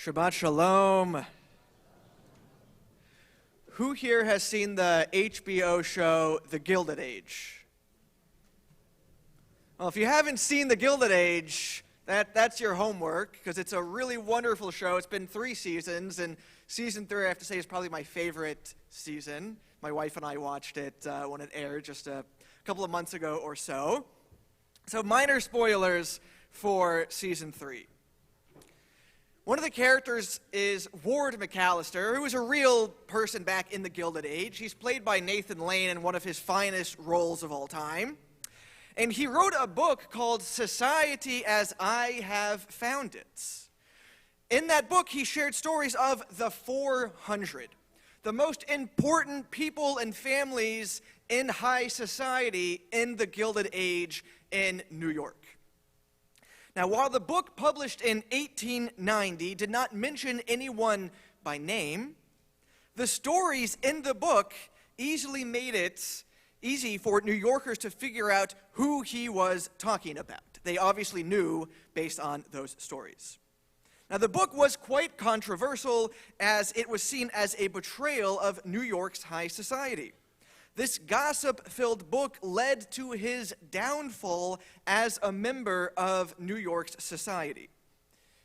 Shabbat Shalom. Who here has seen the HBO show The Gilded Age? Well, if you haven't seen The Gilded Age, that's your homework, because it's a really wonderful show. It's been 3 seasons, and season 3, I have to say, is probably my favorite season. My wife and I watched it when it aired just a couple of months ago or so. So minor spoilers for season 3. One of the characters is Ward McAllister, who is a real person back in the Gilded Age. He's played by Nathan Lane in one of his finest roles of all time. And he wrote a book called Society as I Have Found It. In that book, he shared stories of the 400, the most important people and families in high society in the Gilded Age in New York. Now, while the book published in 1890 did not mention anyone by name, the stories in the book easily made it easy for New Yorkers to figure out who he was talking about. They obviously knew based on those stories. Now, the book was quite controversial as it was seen as a betrayal of New York's high society. This gossip-filled book led to his downfall as a member of New York's society.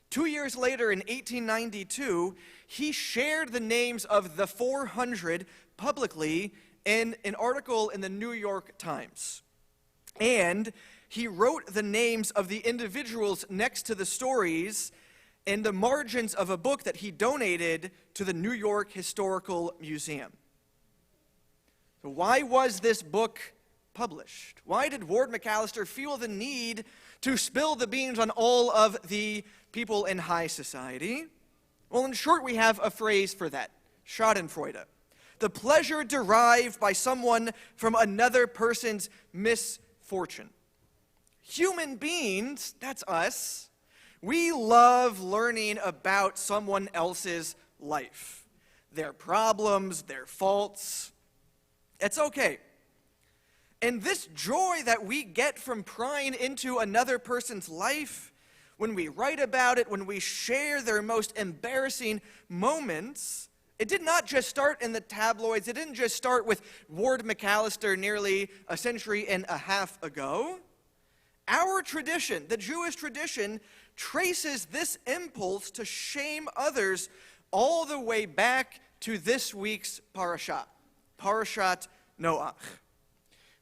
2 years later, in 1892, he shared the names of the 400 publicly in an article in the New York Times. And he wrote the names of the individuals next to the stories in the margins of a book that he donated to the New York Historical Museum. So why was this book published? Why did Ward McAllister feel the need to spill the beans on all of the people in high society? Well, in short, we have a phrase for that, schadenfreude, the pleasure derived by someone from another person's misfortune. Human beings, that's us, we love learning about someone else's life, their problems, their faults. It's okay. And this joy that we get from prying into another person's life, when we write about it, when we share their most embarrassing moments, it did not just start in the tabloids. It didn't just start with Ward McAllister nearly a century and a half ago. Our tradition, the Jewish tradition, traces this impulse to shame others all the way back to this week's parashat. Parashat Noach.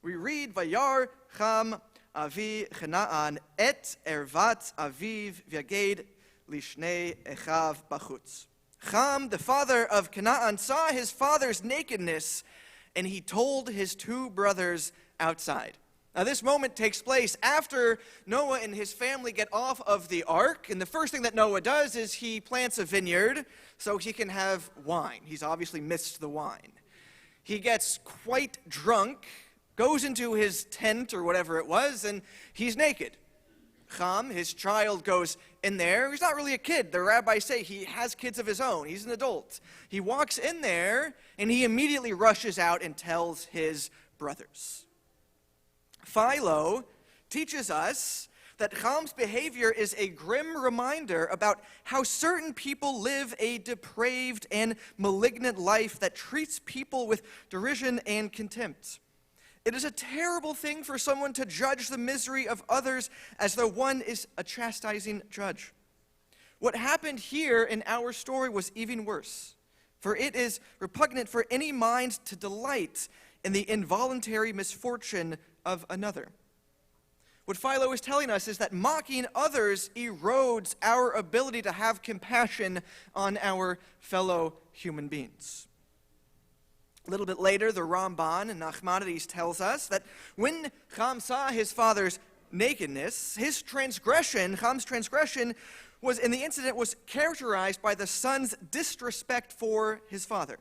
We read, Vayar Cham Avi Chanaan et ervat Aviv v'yaged lishnei echav bachutz. Cham, the father of Canaan, saw his father's nakedness, and he told his 2 brothers outside. Now, this moment takes place after Noah and his family get off of the ark, and the first thing that Noah does is he plants a vineyard so he can have wine. He's obviously missed the wine. He gets quite drunk, goes into his tent or whatever it was, and he's naked. Cham, his child, goes in there. He's not really a kid. The rabbis say he has kids of his own. He's an adult. He walks in there, and he immediately rushes out and tells his brothers. Philo teaches us that Cham's behavior is a grim reminder about how certain people live a depraved and malignant life that treats people with derision and contempt. It is a terrible thing for someone to judge the misery of others as though one is a chastising judge. What happened here in our story was even worse, for it is repugnant for any mind to delight in the involuntary misfortune of another. What Philo is telling us is that mocking others erodes our ability to have compassion on our fellow human beings. A little bit later, the Ramban in Nachmanides tells us that when Cham saw his father's nakedness, Cham's transgression in the incident was characterized by the son's disrespect for his father.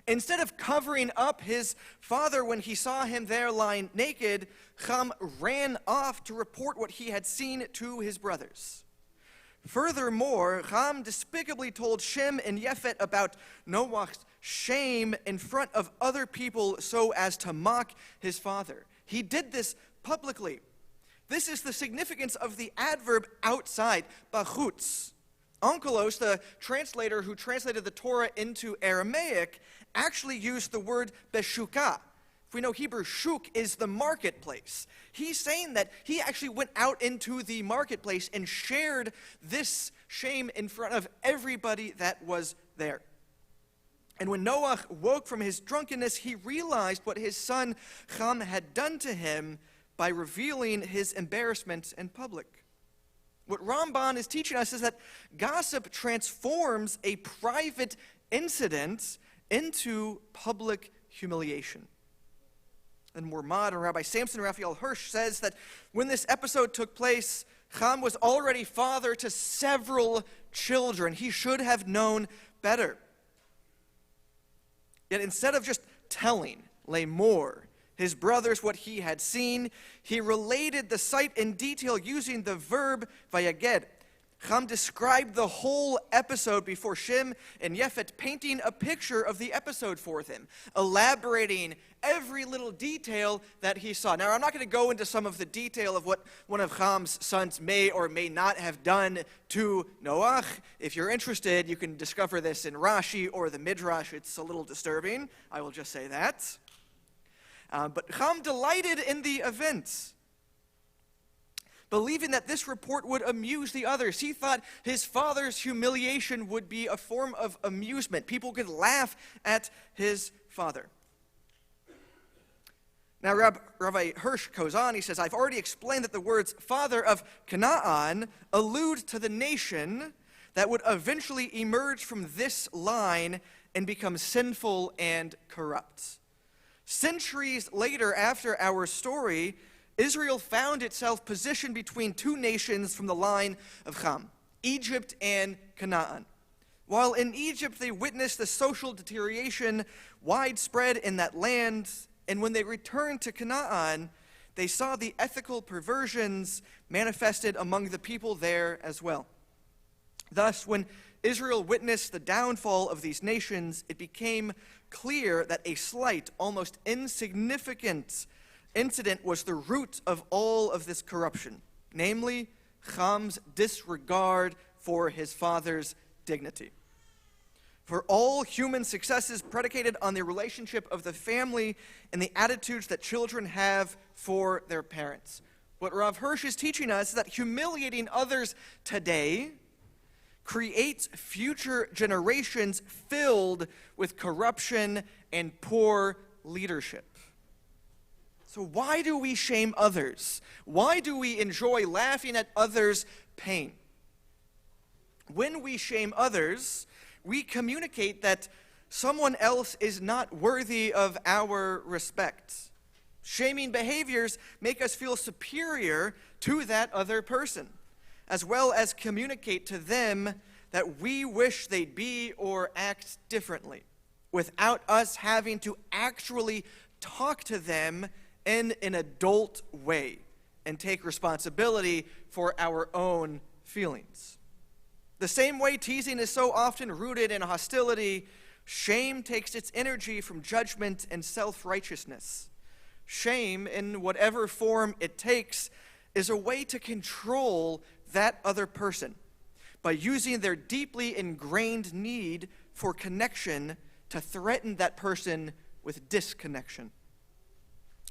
Instead of covering up his father when he saw him there lying naked, Cham ran off to report what he had seen to his brothers. Furthermore, Cham despicably told Shem and Yefet about Noach's shame in front of other people so as to mock his father. He did this publicly. This is the significance of the adverb outside, bachutz. Onkelos, the translator who translated the Torah into Aramaic, actually used the word beshukah. If we know Hebrew, shuk is the marketplace. He's saying that he actually went out into the marketplace and shared this shame in front of everybody that was there. And when Noah woke from his drunkenness, he realized what his son Ham had done to him by revealing his embarrassment in public. What Ramban is teaching us is that gossip transforms a private incident into public humiliation. And more modern, Rabbi Samson Raphael Hirsch says that when this episode took place, Ham was already father to several children. He should have known better. Yet instead of just telling Lamor, his brothers, what he had seen, he related the sight in detail using the verb vayaged. Ham described the whole episode before Shem and Yefet, painting a picture of the episode for them, elaborating every little detail that he saw. Now, I'm not going to go into some of the detail of what one of Ham's sons may or may not have done to Noach. If you're interested, you can discover this in Rashi or the Midrash. It's a little disturbing. I will just say that. But Ham delighted in the event, believing that this report would amuse the others. He thought his father's humiliation would be a form of amusement. People could laugh at his father. Now, Rabbi Hirsch goes on. He says, I've already explained that the words father of Canaan allude to the nation that would eventually emerge from this line and become sinful and corrupt. Centuries later, after our story, Israel found itself positioned between two nations from the line of Ham, Egypt and Canaan. While in Egypt they witnessed the social deterioration widespread in that land, and when they returned to Canaan, they saw the ethical perversions manifested among the people there as well. Thus, when Israel witnessed the downfall of these nations, it became clear that a slight, almost insignificant incident was the root of all of this corruption, namely Ham's disregard for his father's dignity. For all human success is predicated on the relationship of the family and the attitudes that children have for their parents. What Rav Hirsch is teaching us is that humiliating others today creates future generations filled with corruption and poor leadership. So why do we shame others? Why do we enjoy laughing at others' pain? When we shame others, we communicate that someone else is not worthy of our respect. Shaming behaviors make us feel superior to that other person, as well as communicate to them that we wish they'd be or act differently, without us having to actually talk to them in an adult way and take responsibility for our own feelings. The same way teasing is so often rooted in hostility, shame takes its energy from judgment and self-righteousness. Shame, in whatever form it takes, is a way to control that other person by using their deeply ingrained need for connection to threaten that person with disconnection.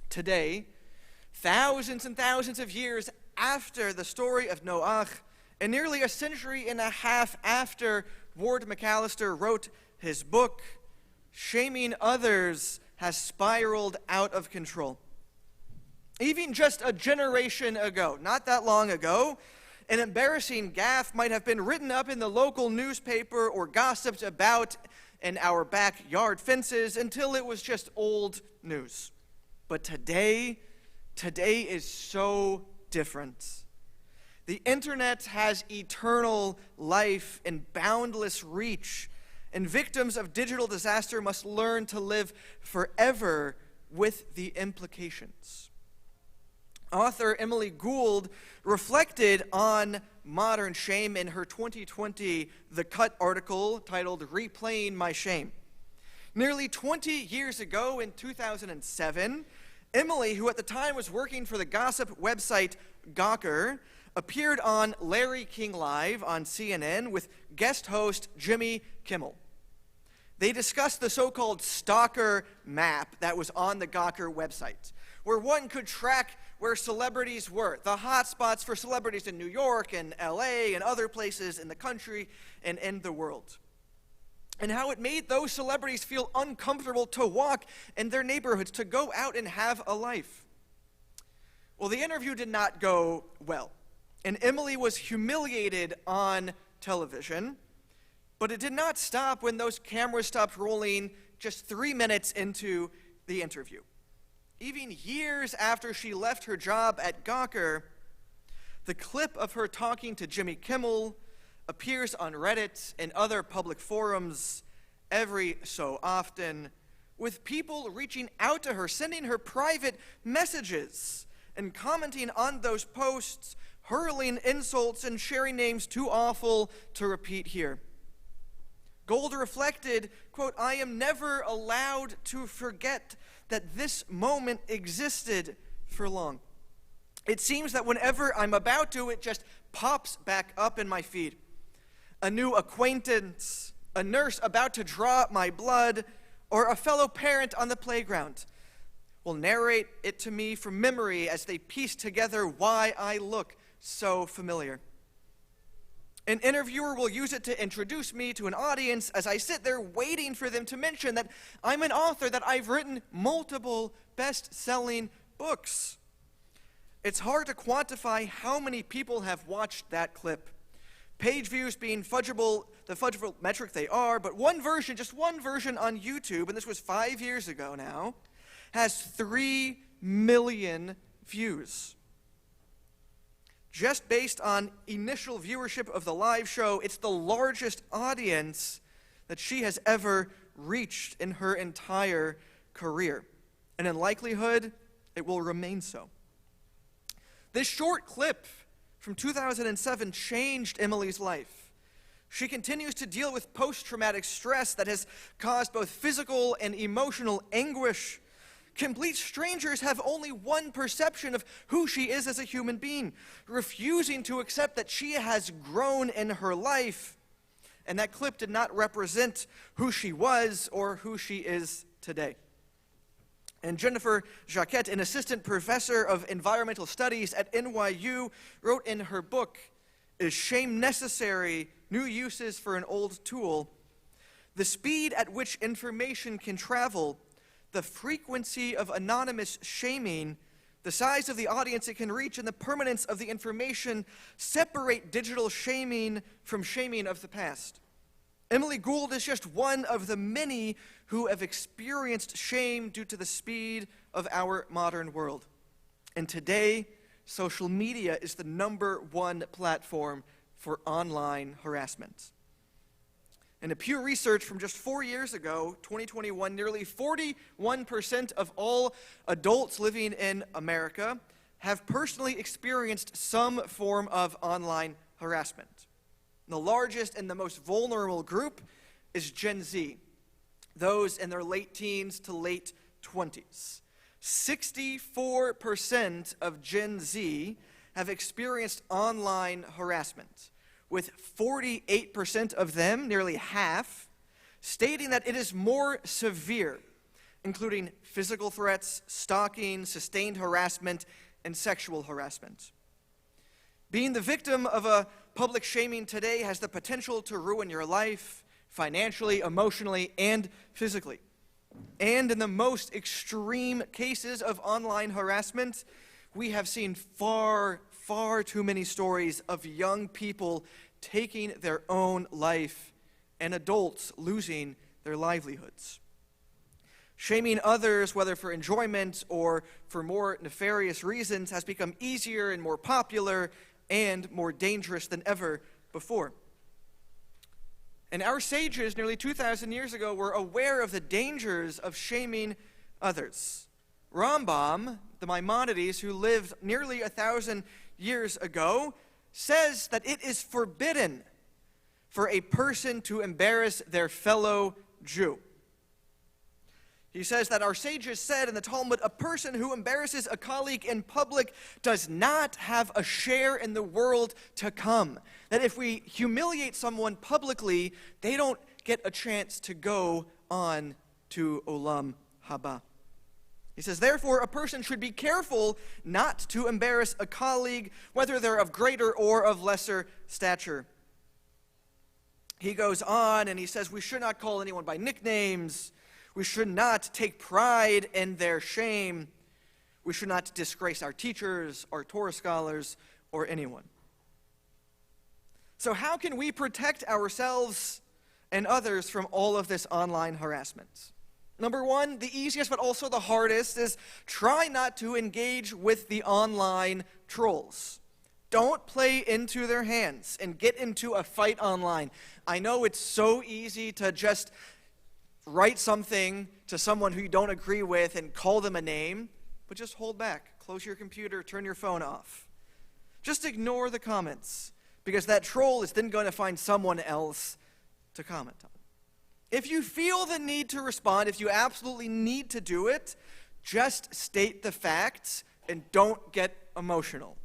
Today, thousands and thousands of years after the story of Noach, and nearly a century and a half after Ward McAllister wrote his book, shaming others has spiraled out of control. Even just a generation ago, not that long ago, an embarrassing gaffe might have been written up in the local newspaper or gossiped about in our backyard fences until it was just old news. But today is so different. The internet has eternal life and boundless reach, and victims of digital disaster must learn to live forever with the implications. Author Emily Gould reflected on modern shame in her 2020 The Cut article titled Replaying My Shame. Nearly 20 years ago in 2007, Emily, who at the time was working for the gossip website Gawker, appeared on Larry King Live on CNN with guest host Jimmy Kimmel. They discussed the so-called stalker map that was on the Gawker website, where one could track where celebrities were, the hotspots for celebrities in New York and LA and other places in the country and in the world, and how it made those celebrities feel uncomfortable to walk in their neighborhoods, to go out and have a life. Well, the interview did not go well, and Emily was humiliated on television, but it did not stop when those cameras stopped rolling just 3 minutes into the interview. Even years after she left her job at Gawker, the clip of her talking to Jimmy Kimmel appears on Reddit and other public forums every so often, with people reaching out to her, sending her private messages, and commenting on those posts, hurling insults and sharing names too awful to repeat here. Gold reflected, quote, "I am never allowed to forget that this moment existed for long. It seems that whenever I'm about to, it just pops back up in my feed. A new acquaintance, a nurse about to draw my blood, or a fellow parent on the playground will narrate it to me from memory as they piece together why I look so familiar. An interviewer will use it to introduce me to an audience as I sit there waiting for them to mention that I'm an author, that I've written multiple best-selling books." It's hard to quantify how many people have watched that clip. Page views being the fudgeable metric they are, but just one version on YouTube, and this was 5 years ago now, has 3 million views. Just based on initial viewership of the live show, it's the largest audience that she has ever reached in her entire career. And in likelihood, it will remain so. This short clip from 2007 changed Emily's life. She continues to deal with post-traumatic stress that has caused both physical and emotional anguish. Complete strangers have only one perception of who she is as a human being, refusing to accept that she has grown in her life, and that clip did not represent who she was or who she is today. And Jennifer Jacquet, an assistant professor of environmental studies at NYU, wrote in her book, "Is Shame Necessary? New Uses for an Old Tool?" The speed at which information can travel, the frequency of anonymous shaming, the size of the audience it can reach, and the permanence of the information separate digital shaming from shaming of the past. Emily Gould is just one of the many who have experienced shame due to the speed of our modern world. And today, social media is the #1 platform for online harassment. In a Pew research from just 4 years ago, 2021, nearly 41% of all adults living in America have personally experienced some form of online harassment. The largest and the most vulnerable group is Gen Z, those in their late teens to late 20s. 64% of Gen Z have experienced online harassment, with 48% of them, nearly half, stating that it is more severe, including physical threats, stalking, sustained harassment, and sexual harassment. Being the victim of a public shaming today has the potential to ruin your life, financially, emotionally, and physically. And in the most extreme cases of online harassment, we have seen far too many stories of young people taking their own life and adults losing their livelihoods. Shaming others, whether for enjoyment or for more nefarious reasons, has become easier and more popular and more dangerous than ever before. And our sages, nearly 2,000 years ago, were aware of the dangers of shaming others. Rambam, the Maimonides, who lived nearly 1,000 years ago, says that it is forbidden for a person to embarrass their fellow Jew. He says that our sages said in the Talmud, a person who embarrasses a colleague in public does not have a share in the world to come. That if we humiliate someone publicly, they don't get a chance to go on to Olam Haba. He says, therefore, a person should be careful not to embarrass a colleague, whether they're of greater or of lesser stature. He goes on and he says, we should not call anyone by nicknames. We should not take pride in their shame. We should not disgrace our teachers, our Torah scholars, or anyone. So how can we protect ourselves and others from all of this online harassment? Number one, the easiest but also the hardest is try not to engage with the online trolls. Don't play into their hands and get into a fight online. I know it's so easy to just write something to someone who you don't agree with and call them a name, but just hold back. Close your computer, turn your phone off. Just ignore the comments, because that troll is then going to find someone else to comment on. If you feel the need to respond, if you absolutely need to do it, just state the facts and don't get emotional.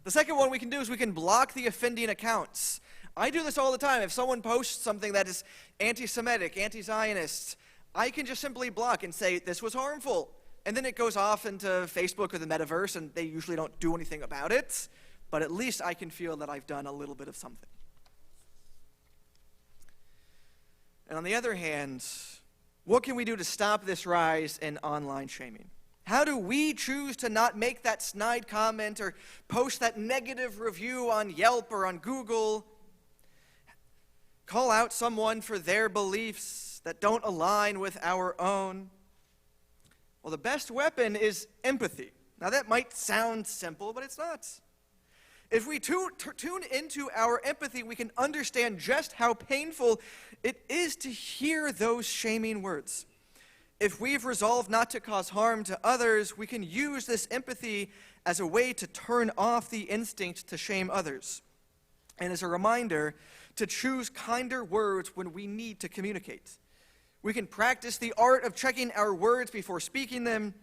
The second one we can do is we can block the offending accounts. I do this all the time. If someone posts something that is anti-Semitic, anti-Zionist, I can just simply block and say, this was harmful. And then it goes off into Facebook or the metaverse, and they usually don't do anything about it. But at least I can feel that I've done a little bit of something. And on the other hand, what can we do to stop this rise in online shaming? How do we choose to not make that snide comment or post that negative review on Yelp or on Google? Call out someone for their beliefs that don't align with our own? Well, the best weapon is empathy. Now, that might sound simple, but it's not. If we tune into our empathy, we can understand just how painful it is to hear those shaming words. If we've resolved not to cause harm to others, we can use this empathy as a way to turn off the instinct to shame others, and as a reminder to choose kinder words when we need to communicate. We can practice the art of checking our words before speaking them,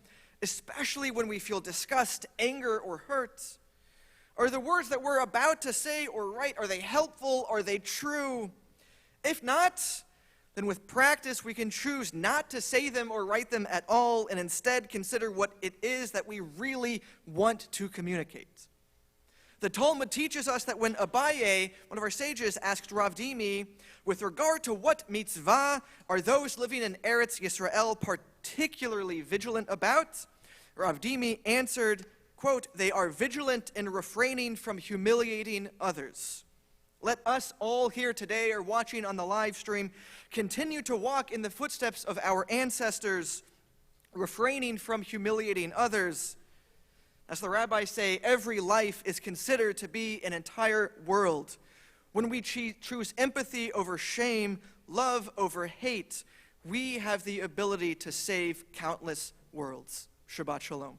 especially when we feel disgust, anger, or hurt. Are the words that we're about to say or write, are they helpful? Are they true? If not, then with practice we can choose not to say them or write them at all and instead consider what it is that we really want to communicate. The Talmud teaches us that when Abaye, one of our sages, asked Rabbi, with regard to what mitzvah are those living in Eretz Yisrael particularly vigilant about, Rabbi answered, quote, they are vigilant in refraining from humiliating others. Let us all here today or watching on the live stream continue to walk in the footsteps of our ancestors, refraining from humiliating others. As the rabbis say, every life is considered to be an entire world. When we choose empathy over shame, love over hate, we have the ability to save countless worlds. Shabbat Shalom.